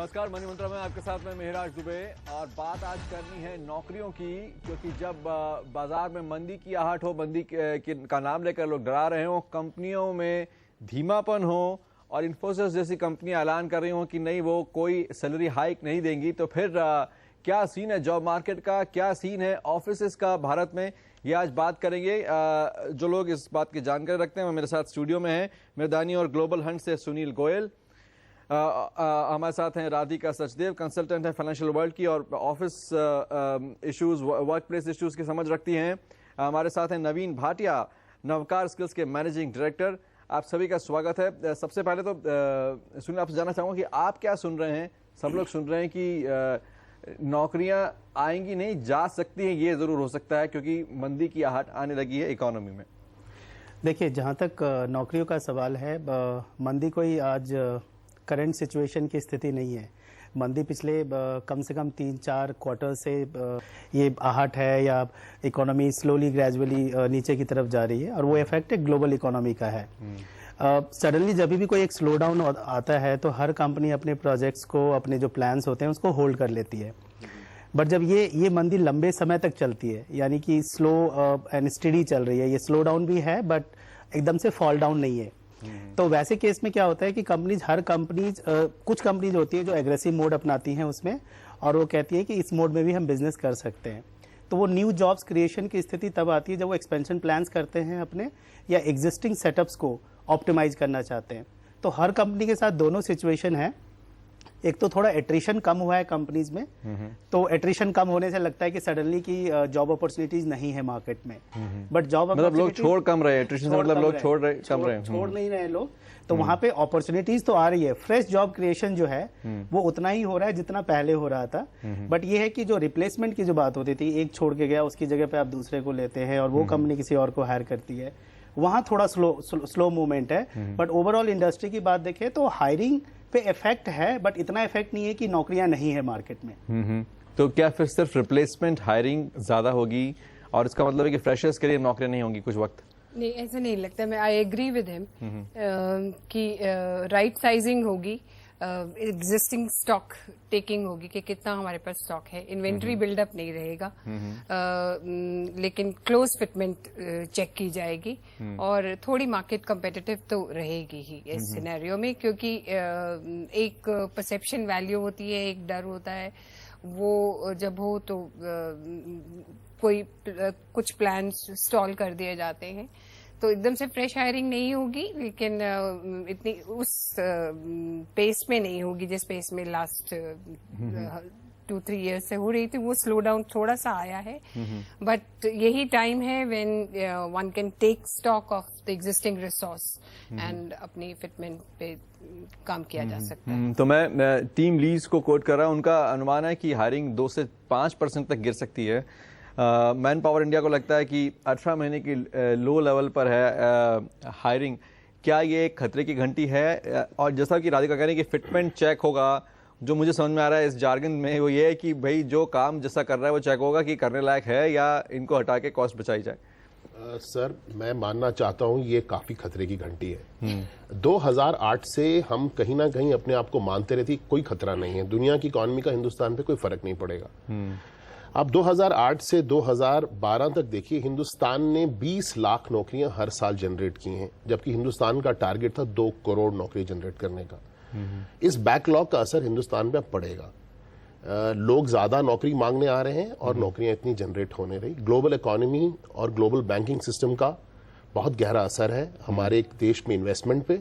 नमस्कार, मनी मंत्रा में आपके साथ में मेहराज दुबे। और बात आज करनी है नौकरियों की, क्योंकि जब बाजार में मंदी की आहट हो, मंदी का नाम लेकर लोग डरा रहे हो, कंपनियों में धीमापन हो और इन्फोसिस जैसी कंपनियां ऐलान कर रही हो कि नहीं वो कोई सैलरी हाइक नहीं देंगी, तो फिर क्या सीन है जॉब मार्केट का, क्या सीन है ऑफिस का भारत में, ये आज बात करेंगे। जो लोग इस बात की जानकारी रखते हैं वो मेरे साथ स्टूडियो में हैं। मेरदानी और ग्लोबल हंट से सुनील गोयल, हमारे साथ हैं राधिका सचदेव, कंसल्टेंट है फाइनेंशियल वर्ल्ड की और office issues, work place issues की समझ रखती हैं। हमारे साथ हैं नवीन भाटिया, नवकार स्किल्स के मैनेजिंग डायरेक्टर। आप सभी का स्वागत है। सबसे पहले तो सुनील, आपसे जानना चाहूँगा कि आप क्या सुन रहे हैं। सब लोग सुन रहे हैं कि नौकरियां आएंगी नहीं, जा सकती हैं, ये जरूर हो सकता है क्योंकि मंदी की आहट आने लगी है इकोनॉमी में। देखिए, जहाँ तक नौकरियों का सवाल है, मंदी कोई आज करंट सिचुएशन की स्थिति नहीं है। मंदी पिछले कम से कम 3-4 क्वार्टर से ये आहट है या इकोनॉमी स्लोली ग्रेजुअली नीचे की तरफ जा रही है और वो इफेक्ट ग्लोबल इकोनॉमी का है। सडनली जब भी कोई एक स्लो डाउन आता है तो हर कंपनी अपने प्रोजेक्ट्स को, अपने जो प्लान्स होते हैं उसको होल्ड कर लेती है। बट जब ये मंदी लंबे समय तक चलती है, यानी कि स्लो एंड स्टेडी चल रही है, ये स्लो डाउन भी है बट एकदम से फॉल डाउन नहीं है, तो वैसे केस में क्या होता है कि हर कंपनीज कुछ कंपनीज होती है जो एग्रेसिव मोड अपनाती हैं उसमें, और वो कहती है कि इस मोड में भी हम बिजनेस कर सकते हैं। तो वो न्यू जॉब्स क्रिएशन की स्थिति तब आती है जब वो एक्सपेंशन प्लान्स करते हैं अपने, या एग्जिस्टिंग सेटअप्स को ऑप्टिमाइज करना चाहते हैं। तो हर कंपनी के साथ दोनों सिचुएशन है। एक तो थोड़ा एट्रिशन कम हुआ है कंपनीज में, तो एट्रिशन कम होने से लगता है कि सडनली की जॉब अपॉर्चुनिटीज नहीं है मार्केट में। बट जॉब मतलब लोग छोड़ कम रहे, एट्रिशन से मतलब लोग छोड़ नहीं रहे लोग, तो वहां पे अपॉर्चुनिटीज तो आ रही है। फ्रेश जॉब क्रिएशन जो है वो उतना ही हो रहा है जितना पहले हो रहा था। बट ये है कि जो रिप्लेसमेंट की जो बात होती थी, एक छोड़ के गया उसकी जगह पे आप दूसरे को लेते हैं और वो कंपनी किसी और को हायर करती है, वहां थोड़ा स्लो मूवमेंट है। बट ओवरऑल इंडस्ट्री की बात देखें तो हायरिंग पे इफेक्ट है, बट इतना इफेक्ट नहीं है कि नौकरियां नहीं है मार्केट में। तो क्या फिर सिर्फ रिप्लेसमेंट हायरिंग ज्यादा होगी और इसका मतलब है कि फ्रेशर्स के लिए नौकरियां नहीं होंगी कुछ वक्त? नहीं, ऐसा नहीं लगता। मैं आई एग्री विद हिम कि राइट साइजिंग होगी, एग्जिस्टिंग स्टॉक टेकिंग होगी कि कितना हमारे पास स्टॉक है, इन्वेंट्री बिल्डअप नहीं रहेगा, लेकिन क्लोज फिटमेंट चेक की जाएगी और थोड़ी मार्केट कंपेटिटिव तो रहेगी ही इस सिनेरियो में, क्योंकि एक परसेप्शन वैल्यू होती है, एक डर होता है, वो जब हो तो कोई कुछ प्लान्स स्टॉल कर दिए जाते हैं। तो एकदम से फ्रेश हायरिंग नहीं होगी, लेकिन इतनी उस पेस में नहीं होगी जिस पेस में लास्ट 2-3 ईयर्स से हो रही थी। वो स्लो डाउन थोड़ा सा आया है, बट यही टाइम है when one can take stock of the existing resource and अपनी फिटमेंट पे काम किया जा सकता है। तो मैं टीम लीज को कोट कर रहा हूं, उनका अनुमान है कि हायरिंग 2 से 5% तक गिर सकती है। मैन पावर इंडिया को लगता है कि 18 महीने की लो लेवल पर है हायरिंग। क्या ये एक खतरे की घंटी है? और जैसा कि राधिका कह रही है कि फिटमेंट चेक होगा, जो मुझे समझ में आ रहा है इस जार्गन में वो ये है कि भाई जो काम जैसा कर रहा है वो चेक होगा कि करने लायक है या इनको हटा के कॉस्ट बचाई जाए। सर, मैं मानना चाहता हूं ये काफी खतरे की घंटी है। 2008 से हम कहीं ना कहीं अपने आप को मानते रहते कोई खतरा नहीं है, दुनिया की इकोनॉमी का हिंदुस्तान पे कोई फर्क नहीं पड़ेगा। अब 2008 से 2012 तक देखिए, हिंदुस्तान ने 20 लाख नौकरियां हर साल जनरेट की हैं, जबकि हिंदुस्तान का टारगेट था 2 करोड़ नौकरी जनरेट करने का। इस बैकलॉग का असर हिंदुस्तान पे अब पड़ेगा। लोग ज्यादा नौकरी मांगने आ रहे हैं और नौकरियां इतनी जनरेट होने रही। ग्लोबल इकोनॉमी और ग्लोबल बैंकिंग सिस्टम का बहुत गहरा असर है हमारे देश में इन्वेस्टमेंट पे,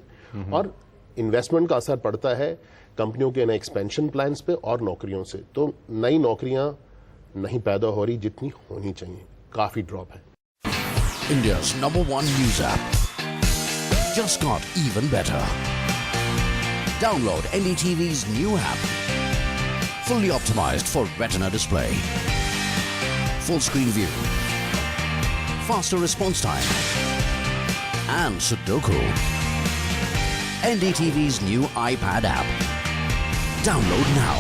और इन्वेस्टमेंट का असर पड़ता है कंपनियों के नए एक्सपेंशन प्लान्स पे और नौकरियों से। तो नई नौकरियां नहीं पैदा हो रही जितनी होनी चाहिए, काफी ड्रॉप है। India's #1 news app just got even better. Download NDTV's new app, fully optimized for retina display, full screen view, faster response time, and Sudoku. NDTV's new iPad app. Download now.